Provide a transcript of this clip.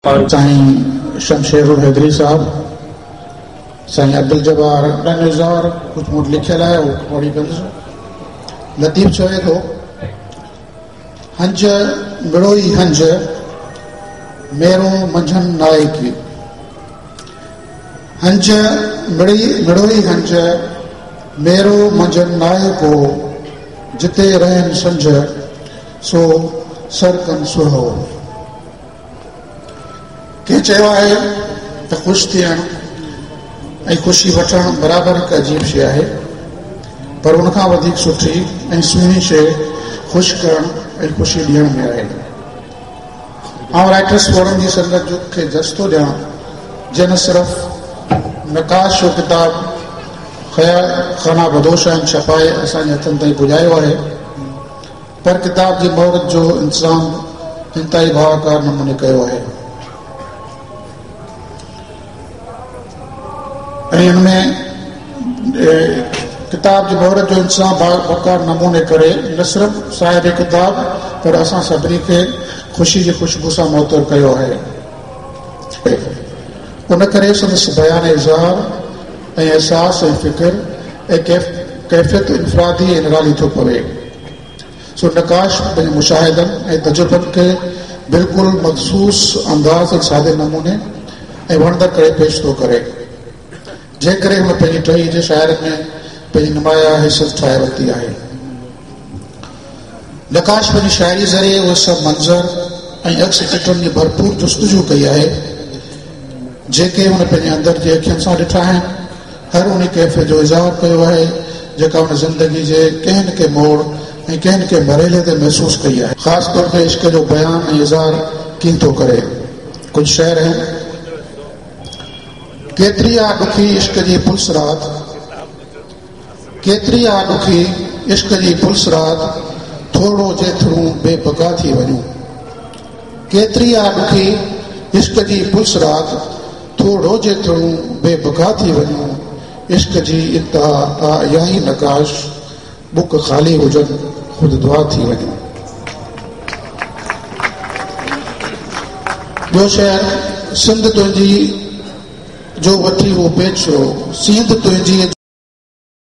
और साईं शमशेरुल हैदरी साहब, साईं अब्दुल जब्बार निज़ार कुछ मूट लिखियल है वो पढ़ी कंदुसि। लतीफ़ चवे थो, हंज मिड़ोई हंज मेरो मंझन नायकी, हंज मिड़ोई हंज मेरो मंझन नायको, जिते रहन संझ सो सरकन सुहो। के चयो आहे त ख़ुशि थियण ऐं ख़ुशी वठण बराबरि हिकु अजीब शइ आहे, पर उनखां वधीक सुठी ऐं सुहिणी शइ ख़ुशि करणु ऐं ख़ुशी ॾियण में आहे। आउं राइटर्स फोरम जी संगत खे जस्तो ॾियां, जिन सिर्फ़ नकाश जो किताब खाना बदोश आहिनि छपाए असांजे हथनि ताईं पुॼायो आहे, पर किताब जी मोहरत जो इंतज़ाम इंतहाई भावाकार नमूने कयो आहे। ऐं हिनमें किताब जी मोहरत जो इंतज़ाम भावाकार नमूने करे न सिर्फ़ साहिब किताब पर असां सभिनी खे ख़ुशी जी ख़ुशबू सां मुअतरु कयो आहे। उन करे संदसि बयान इज़हार ऐं एहसास ऐं फ़िक्र ऐं कैफ़ियत इनफ़रादी ऐं निराली थो पवे। सो नकाश पंहिंजे मुशाहिदनि ऐं तजुर्बनि खे बिल्कुलु मख़सूस अंदाज़ ऐं सादे नमूने ऐं वणंदड़ करे पेश थो करे, जंहिं करे हुन पंहिंजी टही जे शाइरनि में पंहिंजी नुमाया हैसियत ठाहे वरिती आहे। नकाश पंहिंजी शाइरी ज़रिए उहे सभु मंज़र ऐं अक्स चिटनि जी भरपूर जुस्तजू कई आहे, जेके हुन पंहिंजे अंदरि जे अखियुनि सां ॾिठा आहिनि। हर उन कैफ़े जो इज़हार कयो आहे जेका हुन ज़िंदगी जे कंहिं न कंहिं मोड़ ऐं कंहिं न कंहिं मरहले ते महसूसु कई आहे। ख़ासि तौर ते इश्क जो बयान ऐं इज़हार कीअं थो करे। कुझु शेर आहिनि, केतिरी आ ॾुखी इश्क जी पुलिस रात, केतिरी आ ॾुखी इश्क जी पुलिस रात, थोरो जेतिरो बेबका थी वञूं। केतिरी आ ॾुखी इश्क जी पुलिस रात, थोरो जेतिरो बेबका थी वञूं। इश्क जी इंतहा इहा ई नकाश, बुक ख़ाली हुजनि ख़ुदि दुआ थी वञूं। ॿियो शेर, सिंध तुंहिंजी जो वठी वो बेचो, सींध तुंहिंजी